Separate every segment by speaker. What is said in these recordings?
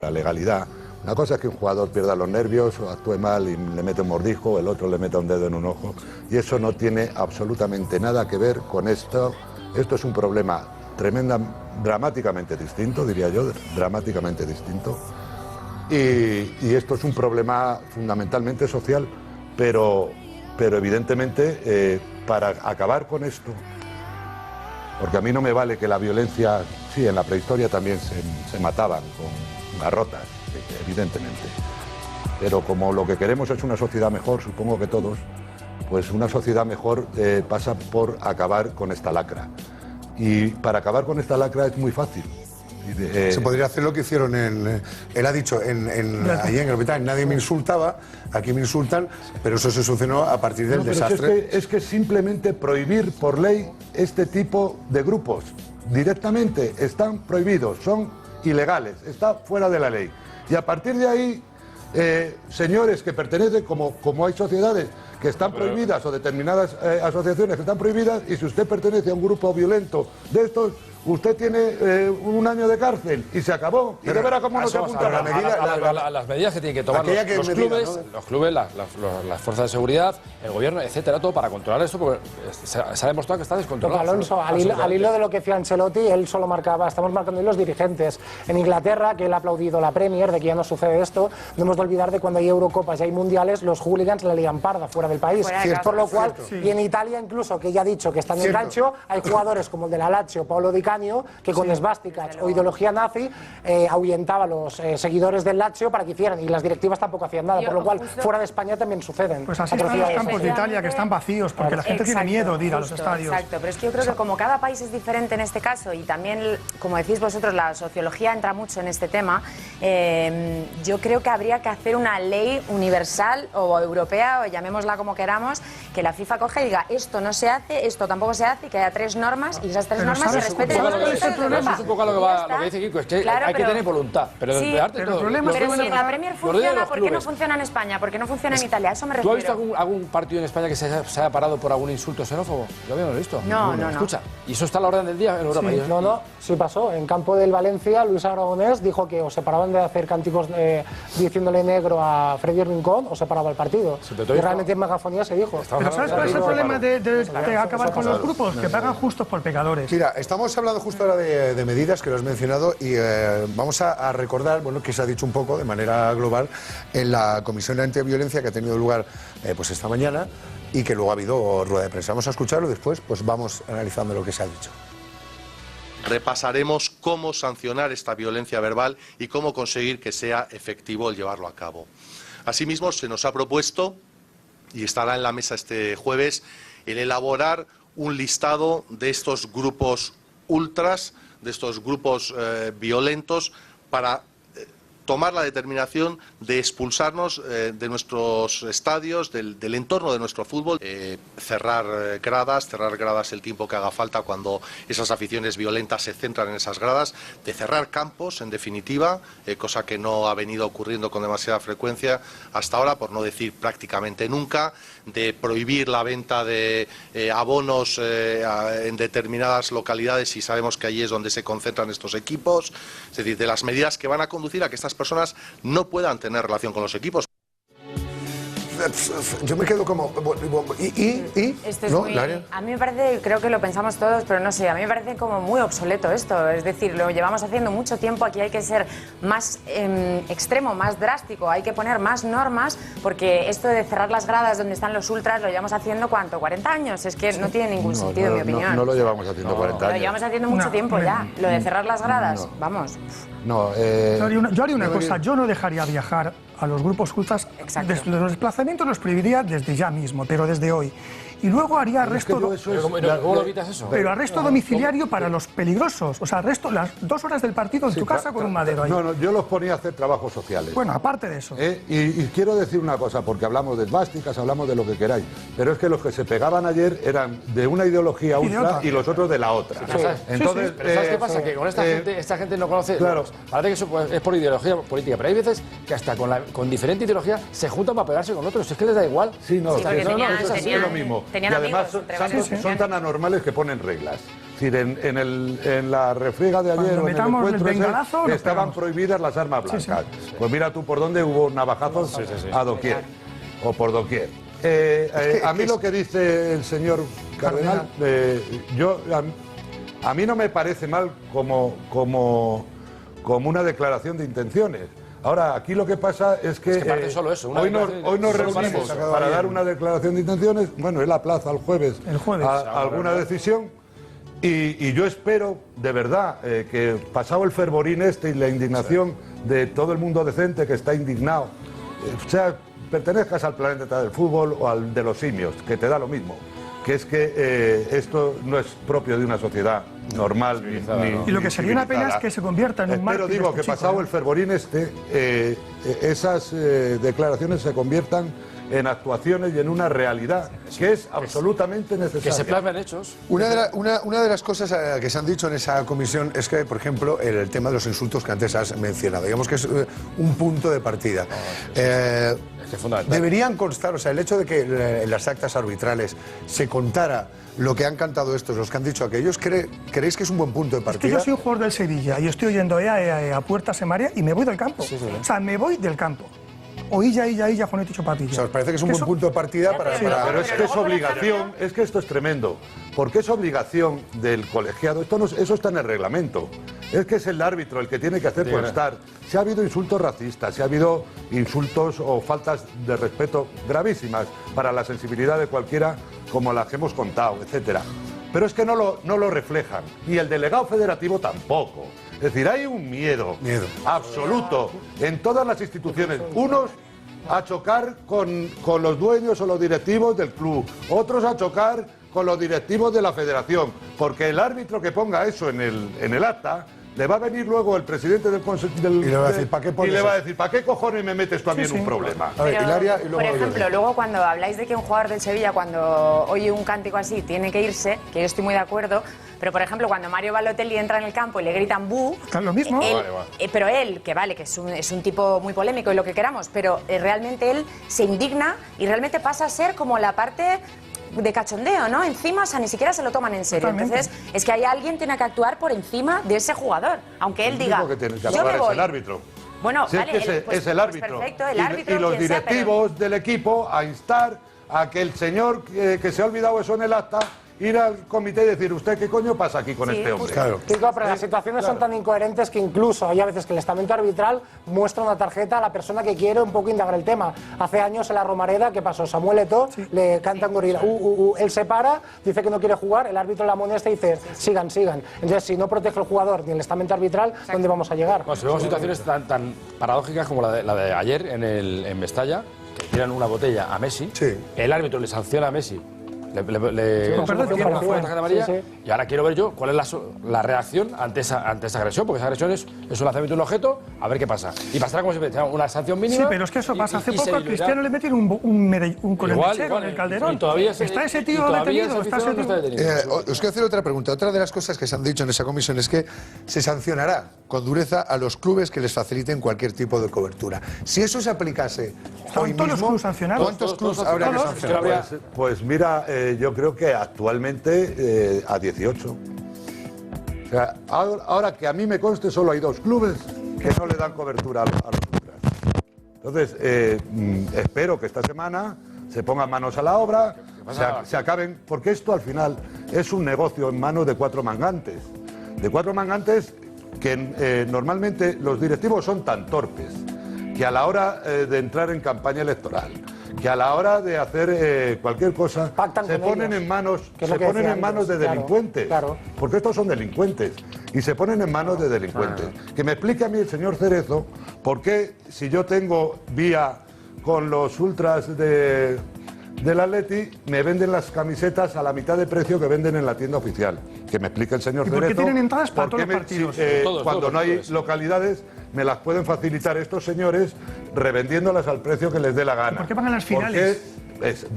Speaker 1: la legalidad. Una cosa es que un jugador pierda los nervios o actúe mal y le mete un mordisco, el otro le mete un dedo en un ojo, y eso no tiene absolutamente nada que ver con esto. Esto es un problema dramáticamente distinto, diría yo, dramáticamente distinto, y esto es un problema fundamentalmente social, pero evidentemente para acabar con esto, porque a mí no me vale que la violencia, sí, en la prehistoria también se mataban con garrotas, evidentemente, pero como lo que queremos es una sociedad mejor, supongo que todos, pues una sociedad mejor pasa por acabar con esta lacra, y para acabar con esta lacra es muy fácil.
Speaker 2: Se podría hacer lo que hicieron él ha dicho allí en Gran Bretaña, nadie me insultaba, aquí me insultan, pero eso se solucionó a partir del desastre.
Speaker 1: Es que simplemente prohibir por ley este tipo de grupos directamente están prohibidos, son ilegales, está fuera de la ley. Y a partir de ahí, señores que pertenecen, como hay sociedades que están prohibidas o determinadas asociaciones que están prohibidas, y si usted pertenece a un grupo violento de estos, usted tiene 1 año de cárcel y se acabó. Y de verá cómo no se apunta
Speaker 3: a las medidas que tienen que tomar los clubes, las fuerzas de seguridad, el gobierno, etcétera, todo para controlar esto, porque se ha demostrado que está descontrolado.
Speaker 4: Alonso, al hilo de lo que decía Ancelotti, él solo marcaba, estamos marcando los dirigentes. En Inglaterra, que él ha aplaudido la Premier, de que ya no sucede esto, no hemos de olvidar de cuando hay Eurocopas y hay mundiales, los hooligans la ligan parda fuera del país. Por lo cual, y en Italia incluso, que ya ha dicho que está en el calcio, hay jugadores como el de la Lazio, Paolo Di Canio, que con esvásticas o ideología nazi ahuyentaba a los seguidores del Lazio para que hicieran, y las directivas tampoco hacían nada, por lo cual fuera de España también suceden.
Speaker 5: Pues así están los campos de Italia, que están vacíos, porque la gente tiene miedo de ir a los estadios.
Speaker 6: Exacto, pero es que yo creo que como cada país es diferente en este caso, y también, como decís vosotros, la sociología entra mucho en este tema, yo creo que habría que hacer una ley universal o europea, o llamémosla como queramos, que la FIFA coge y diga, esto no se hace, esto tampoco se hace, y que haya 3 normas, y esas 3 normas se respeten.
Speaker 3: Es un poco lo que dice Kiko, es que hay que tener voluntad. Pero
Speaker 6: sí, pero si en la Premier funciona, ¿por qué no funciona en España? ¿Por qué no funciona en Italia? A eso me refiero.
Speaker 3: ¿Tú has visto algún partido en España que se haya parado por algún insulto xenófobo? Yo habíamos visto.
Speaker 6: No.
Speaker 3: Escucha, ¿y eso está a la orden del día en Europa?
Speaker 4: Sí pasó. En campo del Valencia, Luis Aragonés dijo que o se paraban de hacer cánticos diciéndole negro a Freddy Rincón o se paraba el partido. Y realmente en megafonía se dijo.
Speaker 5: Pero ¿sabes cuál es el problema de acabar con los grupos? Que pagan justos por pecadores.
Speaker 2: Mira, estamos hablando justo ahora de medidas que lo has mencionado, y vamos a recordar, bueno, que se ha dicho un poco de manera global en la Comisión Antiviolencia que ha tenido lugar pues esta mañana, y que luego ha habido rueda de prensa. Vamos a escucharlo y después pues vamos analizando lo que se ha dicho.
Speaker 7: Repasaremos cómo sancionar esta violencia verbal y cómo conseguir que sea efectivo el llevarlo a cabo. Asimismo, se nos ha propuesto, y estará en la mesa este jueves, el elaborar un listado de estos grupos ultras, de estos grupos violentos, para tomar la determinación de expulsarnos de nuestros estadios, del entorno de nuestro fútbol, cerrar gradas el tiempo que haga falta cuando esas aficiones violentas se centran en esas gradas, de cerrar campos, en definitiva, cosa que no ha venido ocurriendo con demasiada frecuencia hasta ahora, por no decir prácticamente nunca, de prohibir la venta de abonos en determinadas localidades, si sabemos que allí es donde se concentran estos equipos, es decir, de las medidas que van a conducir a que estas personas no puedan tener relación con los equipos.
Speaker 2: Yo me quedo como...
Speaker 6: Esto es
Speaker 2: ¿no?
Speaker 6: a mí me parece, creo que lo pensamos todos, pero no sé, a mí me parece como muy obsoleto esto. Es decir, lo llevamos haciendo mucho tiempo, aquí hay que ser más extremo, más drástico, hay que poner más normas, porque esto de cerrar las gradas donde están los ultras lo llevamos haendo, ¿cuánto? ¿40 años? Es que no tiene ningún sentido, en mi opinión.
Speaker 1: No lo llevamos haciendo 40 años.
Speaker 6: Lo llevamos haciendo mucho tiempo ya. Lo de cerrar las gradas, vamos.
Speaker 5: Yo haría una cosa, yo no dejaría viajar a los grupos ultras. Los desplazamientos los prohibiría desde ya mismo, pero desde hoy. Y luego haría arresto...
Speaker 3: ¿Cómo lo evitas eso?
Speaker 5: Pero arresto domiciliario para los peligrosos. O sea, arresto las 2 horas del partido en tu casa con un madero ahí.
Speaker 1: No, yo los ponía a hacer trabajos sociales.
Speaker 5: Bueno, aparte de eso.
Speaker 1: Y quiero decir una cosa, porque hablamos de esvásticas, hablamos de lo que queráis, pero es que los que se pegaban ayer eran de una ideología ultra y los otros de la otra.
Speaker 3: Entonces, pero ¿sabes qué pasa? Que con esta gente no conoce... Claro. Parece que eso es por ideología política, pero hay veces que hasta con diferente ideología se juntan para pegarse con otros. Es que les da igual.
Speaker 1: Sí, no, es lo mismo. Y además son tan anormales que ponen reglas. Es decir, en la refriega de ayer,
Speaker 5: Cuando
Speaker 1: en el
Speaker 5: metamos el
Speaker 1: encuentro
Speaker 5: bengalazo,
Speaker 1: ese,
Speaker 5: nos
Speaker 1: estaban
Speaker 5: pegamos.
Speaker 1: prohibidas las armas blancas. Pues mira tú por dónde hubo navajazos a doquier, o por doquier. A mí lo que dice el señor Cardenal, a mí no me parece mal como una declaración de intenciones. Ahora, aquí lo que pasa es que,
Speaker 3: parece solo eso,
Speaker 1: hoy nos reunimos para dar una declaración de intenciones. Bueno, él aplaza el jueves alguna decisión. Y yo espero, de verdad, que pasado el fervorín y la indignación de todo el mundo decente que está indignado, pertenezcas al planeta del fútbol o al de los simios, que te da lo mismo, que es que esto no es propio de una sociedad normal ni
Speaker 5: y lo que sería una pena es que se convierta en un mártir.
Speaker 1: Pero digo que pasado el fervorín esas declaraciones se conviertan en actuaciones y en una realidad que es absolutamente necesaria.
Speaker 3: Que se plasmen hechos.
Speaker 2: Una de las cosas que se han dicho en esa comisión es que, por ejemplo, el tema de los insultos que antes has mencionado, digamos que es un punto de partida.
Speaker 3: Es fundamental.
Speaker 2: Deberían constar, o sea, el hecho de que en las actas arbitrales se contara lo que han cantado estos, los que han dicho aquellos, ¿creéis que es un buen punto de partida?
Speaker 5: Es que yo soy un jugador del Sevilla y estoy oyendo a puertas en María y me voy del campo. O sea, me voy del campo. O illa, Juanito Chupatilla.
Speaker 2: O sea, os parece que es un buen punto de partida para...
Speaker 1: Pero es que es obligación, es que esto es tremendo, porque es obligación del colegiado, eso está en el reglamento, es que es el árbitro el que tiene que hacer constar. Si ha habido insultos racistas, si ha habido insultos o faltas de respeto gravísimas para la sensibilidad de cualquiera, como las que hemos contado, etcétera. Pero es que no lo reflejan, ni el delegado federativo tampoco. Es decir, hay un miedo absoluto en todas las instituciones. Unos a chocar con los dueños o los directivos del club, otros a chocar con los directivos de la federación, porque el árbitro que ponga eso en el acta, le va a venir luego el presidente del Consejo y
Speaker 2: le va a decir,
Speaker 1: ¿para qué cojones me metes tú a mí en un problema?
Speaker 2: A ver, Hilaria, y luego
Speaker 6: por ejemplo, luego cuando habláis de que un jugador del Sevilla, cuando oye un cántico así, tiene que irse, que yo estoy muy de acuerdo, pero por ejemplo, cuando Mario Balotelli entra en el campo y le gritan ¡bu!
Speaker 5: ¿Está lo mismo?
Speaker 6: Pero él, que vale, que es un tipo muy polémico y lo que queramos, pero realmente él se indigna y realmente pasa a ser como la parte de cachondeo, ¿no? Encima, o sea, ni siquiera se lo toman en serio.
Speaker 5: Totalmente.
Speaker 6: Entonces, es que hay alguien que tiene que actuar por encima de ese jugador, aunque él diga,
Speaker 1: que tiene que
Speaker 6: yo
Speaker 1: actuar
Speaker 6: me voy.
Speaker 1: es el árbitro.
Speaker 6: Bueno,
Speaker 1: Si
Speaker 6: vale,
Speaker 1: es que es el árbitro.
Speaker 6: Perfecto, el árbitro,
Speaker 1: y los
Speaker 6: quien sea,
Speaker 1: directivos del equipo a instar a que el señor que se ha olvidado eso en el acta, ir al comité y decir, ¿usted qué coño pasa aquí con este hombre?
Speaker 2: Claro.
Speaker 4: Kiko, pero las situaciones son tan incoherentes que incluso hay a veces que el estamento arbitral muestra una tarjeta a la persona que quiere un poco indagar el tema. Hace años en la Romareda, ¿qué pasó? Samuel Eto'o le canta en gorila, él se para, dice que no quiere jugar, el árbitro la amonesta y dice, sigan. Entonces, si no protege el jugador ni el estamento arbitral, ¿dónde vamos a llegar?
Speaker 3: Bueno, si vemos situaciones tan paradójicas como la de ayer en Mestalla, que tiran una botella a Messi, el árbitro le sanciona a Messi, le tarjeta amarilla, y ahora quiero ver yo cuál es la reacción ante esa agresión, porque esa agresión es un lanzamiento de un objeto, a ver qué pasa. Y pasará como siempre, una sanción mínima.
Speaker 5: Sí, pero es que eso pasa. Hace poco a Cristiano le metieron un con el mechero en el Calderón.
Speaker 3: Y todavía
Speaker 5: está ese tío detenido.
Speaker 2: Os quiero hacer otra pregunta. Otra de las cosas que se han dicho en esa comisión es que se sancionará con dureza a los clubes que les faciliten cualquier tipo de cobertura. Si eso se aplicase hoy
Speaker 5: todos los
Speaker 2: mismo,
Speaker 5: clubes sancionados.
Speaker 2: ¿cuántos clubes habría que sancionar?
Speaker 1: Pues mira, yo creo que actualmente a 18. O sea, ahora que a mí me conste, solo hay 2 clubes que no le dan cobertura a los ultras. Entonces, espero que esta semana se pongan manos a la obra, se acaben, porque esto al final es un negocio en manos de 4 mangantes. De 4 mangantes que normalmente los directivos son tan torpes que a la hora de entrar en campaña electoral, que a la hora de hacer cualquier cosa, se ponen en manos de delincuentes, porque estos son delincuentes, y se ponen en manos de delincuentes. Que me explique a mí el señor Cerezo por qué, si yo tengo vía con los ultras del Atleti, me venden las camisetas a la mitad de precio que venden en la tienda oficial. Que me explique el señor Cerezo.
Speaker 5: ¿Por qué tienen entradas para todos los partidos?
Speaker 1: Cuando no hay localidades, me las pueden facilitar estos señores revendiéndolas al precio que les dé la gana.
Speaker 5: ¿Por qué pagan las finales?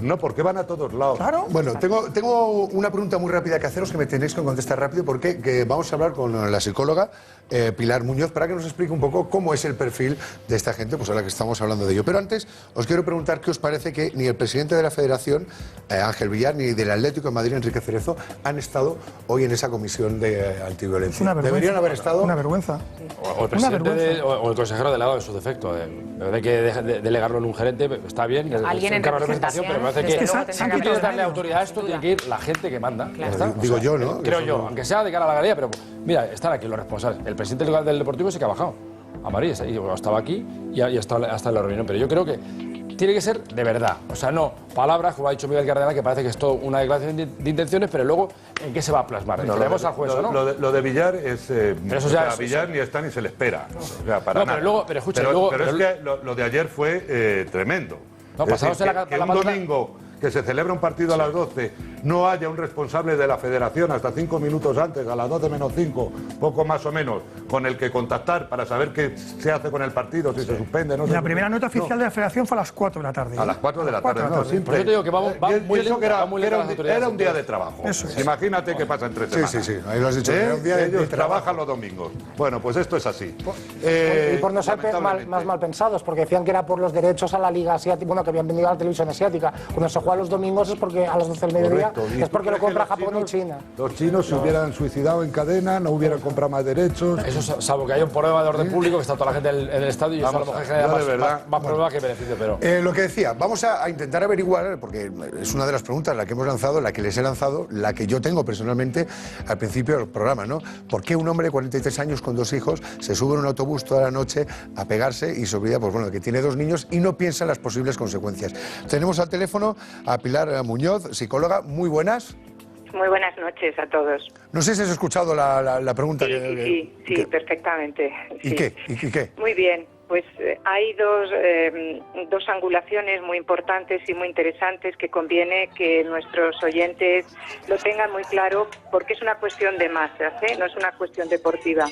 Speaker 1: No, porque van a todos lados.
Speaker 5: Claro.
Speaker 2: Bueno, tengo una pregunta muy rápida que haceros que me tenéis que contestar rápido porque vamos a hablar con la psicóloga Pilar Muñoz para que nos explique un poco cómo es el perfil de esta gente, pues a la que estamos hablando de ello. Pero antes os quiero preguntar qué os parece que ni el presidente de la Federación, Ángel Villar, ni del Atlético de Madrid, Enrique Cerezo, han estado hoy en esa comisión de antiviolencia.
Speaker 5: Una vergüenza.
Speaker 2: Deberían haber estado.
Speaker 5: Una vergüenza.
Speaker 3: O el presidente o el consejero delegado de su defecto. De que delegarlo en un gerente está bien.
Speaker 6: Alguien en representación,
Speaker 3: pero me parece que si quieres darle autoridad a esto, tiene que ir la gente que manda.
Speaker 6: Claro.
Speaker 3: Ya está.
Speaker 2: Digo yo, ¿no?
Speaker 3: Creo yo, aunque sea de cara a la galería, pero mira, están aquí los responsables. El presidente del Deportivo sí que ha bajado a Madrid, estaba aquí y hasta en la reunión, pero yo creo que tiene que ser de verdad, o sea, no palabras, como ha dicho Miguel Cardenal, que parece que es todo una declaración de intenciones, pero luego, ¿en qué se va a plasmar?
Speaker 1: No,
Speaker 3: Tenemos al juez, ¿no?
Speaker 1: Lo de Villar es...
Speaker 3: Pero eso ya
Speaker 1: a Villar ni está ni se le espera. O sea, para
Speaker 3: No,
Speaker 1: nada.
Speaker 3: pero luego, pero escucha,
Speaker 1: pero
Speaker 3: luego...
Speaker 1: es que lo de ayer fue tremendo.
Speaker 3: No,
Speaker 1: Es
Speaker 3: pasados
Speaker 1: decir,
Speaker 3: en la
Speaker 1: que un domingo que se celebra un partido a las 12, no haya un responsable de la federación hasta 5 minutos antes, a las 12 menos 5, poco más o menos, con el que contactar para saber qué se hace con el partido, si se suspende, no se
Speaker 5: La primera nota oficial de la Federación fue a las 4 de la tarde.
Speaker 1: A las 4 de la tarde, no,
Speaker 3: Por eso te digo que va muy lento,
Speaker 1: era un día de trabajo.
Speaker 5: Eso es.
Speaker 1: Imagínate que pasa entre semanas.
Speaker 2: Sí, ahí lo has dicho. Era un día de
Speaker 1: Ellos
Speaker 2: trabajo.
Speaker 1: trabajan los domingos. Bueno, pues esto es así.
Speaker 4: Y por no ser más mal pensados, porque decían que era por los derechos a la Liga Asiática, bueno, que habían vendido a la televisión asiática. Cuando se juega los domingos es porque a las 12 del mediodía,
Speaker 1: Correcto.
Speaker 4: es porque lo compra Japón y China.
Speaker 1: Los chinos se hubieran suicidado en cadena, no hubieran comprado más derechos.
Speaker 3: Eso, salvo que haya un problema de orden público, que está toda la gente en el estadio y eso a lo mejor genera más problema que beneficio, pero...
Speaker 2: Lo que decía, vamos a intentar averiguar, porque es una de las preguntas, la que hemos lanzado, la que les he lanzado, la que yo tengo personalmente al principio del programa, ¿no? ¿Por qué un hombre de 43 años con 2 hijos se sube en un autobús toda la noche a pegarse y se olvida, pues bueno, que tiene 2 niños y no piensa en las posibles consecuencias? Tenemos al teléfono a Pilar Muñoz, psicóloga. Muy buenas.
Speaker 8: Muy buenas noches a todos.
Speaker 2: No sé si has escuchado la pregunta.
Speaker 8: Sí, perfectamente.
Speaker 2: ¿Y
Speaker 8: sí.
Speaker 2: qué?
Speaker 8: Muy bien. Pues hay dos angulaciones muy importantes y muy interesantes que conviene que nuestros oyentes lo tengan muy claro, porque es una cuestión de masas, no es una cuestión deportiva.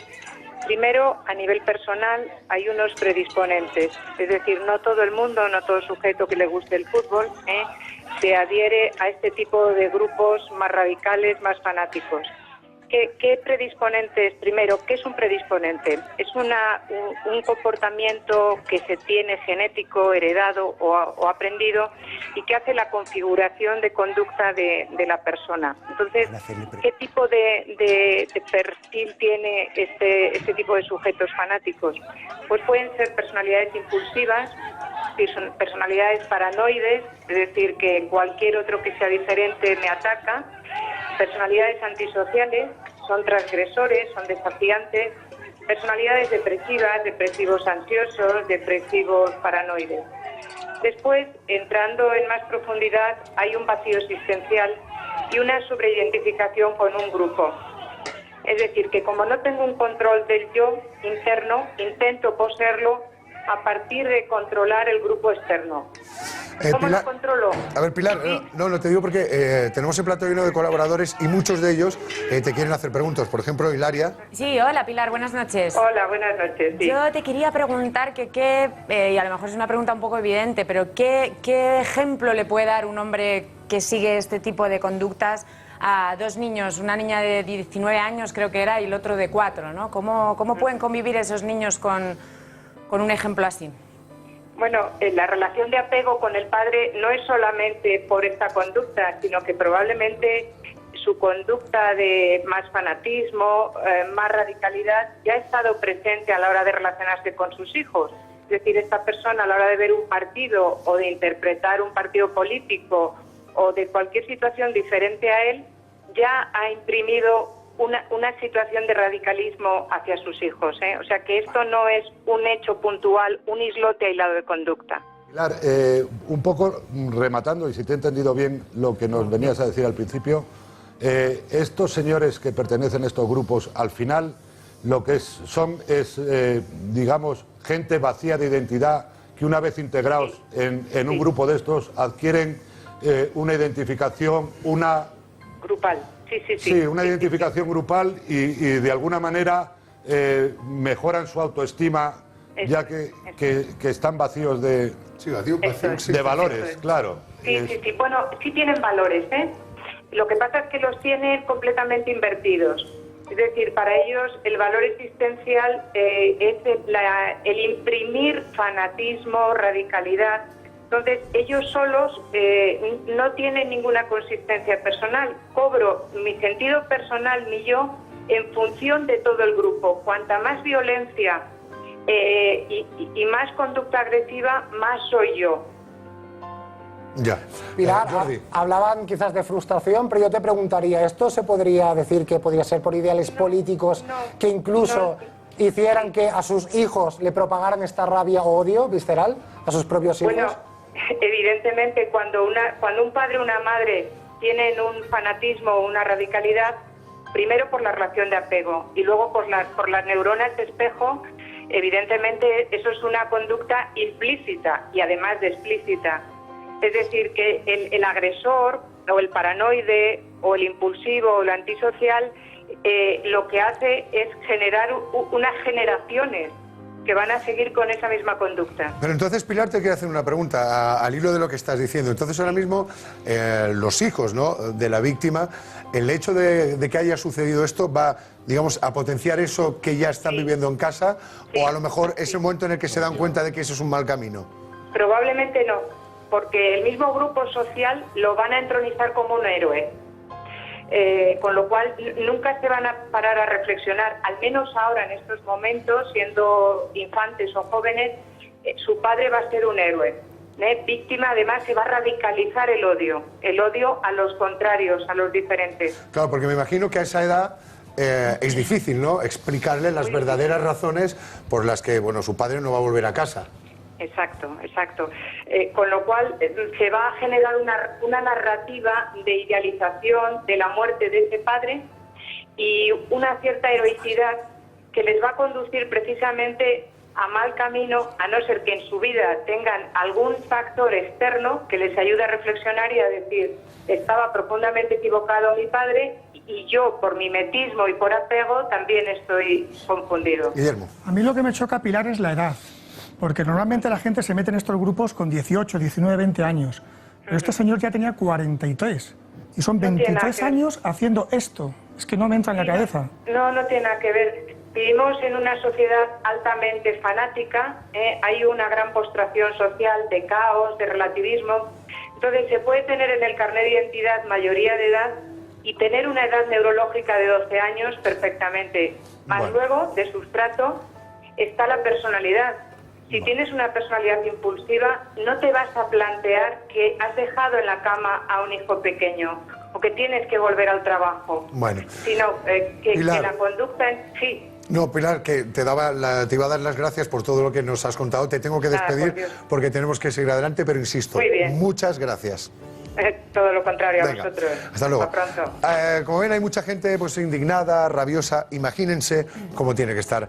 Speaker 8: Primero, a nivel personal, hay unos predisponentes, es decir, no todo el mundo, no todo sujeto que le guste el fútbol, se adhiere a este tipo de grupos más radicales, más fanáticos. ¿Qué predisponentes? Primero, ¿qué es un predisponente? Es un comportamiento que se tiene genético, heredado o aprendido y que hace la configuración de conducta de la persona. Entonces, ¿qué tipo de perfil tiene este tipo de sujetos fanáticos? Pues pueden ser personalidades impulsivas, son personalidades paranoides, es decir, que cualquier otro que sea diferente me ataca. Personalidades antisociales, son transgresores, son desafiantes. Personalidades depresivas, depresivos ansiosos, depresivos paranoides. Después, entrando en más profundidad, hay un vacío existencial y una sobreidentificación con un grupo. Es decir, que como no tengo un control del yo interno, intento poseerlo a partir de controlar el grupo externo. ¿Cómo
Speaker 2: Pilar,
Speaker 8: lo controlo?
Speaker 2: A ver, Pilar, no te digo porque tenemos el plato lleno de colaboradores y muchos de ellos te quieren hacer preguntas. Por ejemplo, Hilaria.
Speaker 6: Sí, hola Pilar, buenas noches.
Speaker 8: Hola, buenas noches. Sí.
Speaker 6: Yo te quería preguntar y a lo mejor es una pregunta un poco evidente, pero ¿qué ejemplo le puede dar un hombre que sigue este tipo de conductas a 2 niños, una niña de 19 años creo que era y el otro de 4, ¿no? ¿Cómo pueden convivir esos niños con un ejemplo así?
Speaker 8: Bueno, la relación de apego con el padre no es solamente por esta conducta, sino que probablemente su conducta de más fanatismo, más radicalidad, ya ha estado presente a la hora de relacionarse con sus hijos. Es decir, esta persona a la hora de ver un partido o de interpretar un partido político o de cualquier situación diferente a él, ya ha imprimido una situación de radicalismo hacia sus hijos, O sea que esto no es un hecho puntual, un islote aislado de conducta.
Speaker 1: Pilar, un poco rematando, y si te he entendido bien lo que nos venías a decir al principio, estos señores que pertenecen a estos grupos, al final lo que son es, digamos, gente vacía de identidad que una vez integrados en un grupo de estos adquieren una identificación,
Speaker 8: grupal.
Speaker 1: Sí, una identificación grupal y de alguna manera mejoran su autoestima ya que están vacíos de, de valores, claro.
Speaker 8: Sí. Bueno, sí tienen valores, ¿eh? Lo que pasa es que los tienen completamente invertidos. Es decir, para ellos el valor existencial es el imprimir fanatismo, radicalidad. Entonces, ellos solos no tienen ninguna consistencia personal. Cobro mi sentido personal, mi yo, en función de todo el grupo. Cuanta más violencia y más conducta agresiva, más soy yo.
Speaker 2: Ya.
Speaker 4: Pilar, hablaban quizás de frustración, pero yo te preguntaría, ¿esto se podría decir que podría ser por ideales políticos que incluso hicieran que a sus hijos le propagaran esta rabia o odio visceral a sus propios hijos?
Speaker 8: Bueno, evidentemente cuando un padre o una madre tienen un fanatismo o una radicalidad, primero por la relación de apego y luego por las neuronas de espejo, evidentemente eso es una conducta implícita y además de explícita. Es decir, que el agresor o el paranoide o el impulsivo o el antisocial lo que hace es generar unas generaciones que van a seguir con esa misma conducta.
Speaker 2: Pero entonces, Pilar, te quiero hacer una pregunta al hilo de lo que estás diciendo. Entonces, ahora mismo, los hijos, ¿no?, de la víctima, el hecho de que haya sucedido esto va, digamos, a potenciar eso que ya están viviendo en casa, o a lo mejor es el momento en el que se dan cuenta de que eso es un mal camino.
Speaker 8: Probablemente no, porque el mismo grupo social lo van a entronizar como un héroe. Con lo cual nunca se van a parar a reflexionar, al menos ahora en estos momentos, siendo infantes o jóvenes, su padre va a ser un héroe. Víctima, además, se va a radicalizar el odio a los contrarios, a los diferentes.
Speaker 2: Claro, porque me imagino que a esa edad es difícil, ¿no?, explicarle las verdaderas razones por las que, bueno, su padre no va a volver a casa.
Speaker 8: Exacto. Con lo cual se va a generar una narrativa de idealización de la muerte de ese padre y una cierta heroicidad que les va a conducir precisamente a mal camino, a no ser que en su vida tengan algún factor externo que les ayude a reflexionar y a decir, estaba profundamente equivocado mi padre y yo, por mimetismo y por apego, también estoy confundido.
Speaker 2: Guillermo.
Speaker 5: A mí lo que me choca, Pilar, es la edad. Porque normalmente la gente se mete en estos grupos con 18, 19, 20 años. Pero este señor ya tenía 43. Y son 23 años haciendo esto. Es que no me entra en la cabeza.
Speaker 8: No tiene nada que ver. Vivimos en una sociedad altamente fanática. Hay una gran postración social de caos, de relativismo. Entonces se puede tener en el carnet de identidad mayoría de edad y tener una edad neurológica de 12 años perfectamente. Más luego, de sustrato, está la personalidad. Si tienes una personalidad impulsiva, no te vas a plantear que has dejado en la cama a un hijo pequeño o que tienes que volver al trabajo, sino que la conducta sí.
Speaker 2: No, Pilar, que te iba a dar las gracias por todo lo que nos has contado. Te tengo que despedir porque tenemos que seguir adelante, pero insisto, muchas gracias.
Speaker 8: Todo lo contrario a vosotros.
Speaker 2: Hasta luego.
Speaker 8: Hasta pronto.
Speaker 2: Como ven, hay mucha gente pues indignada, rabiosa. Imagínense cómo tiene que estar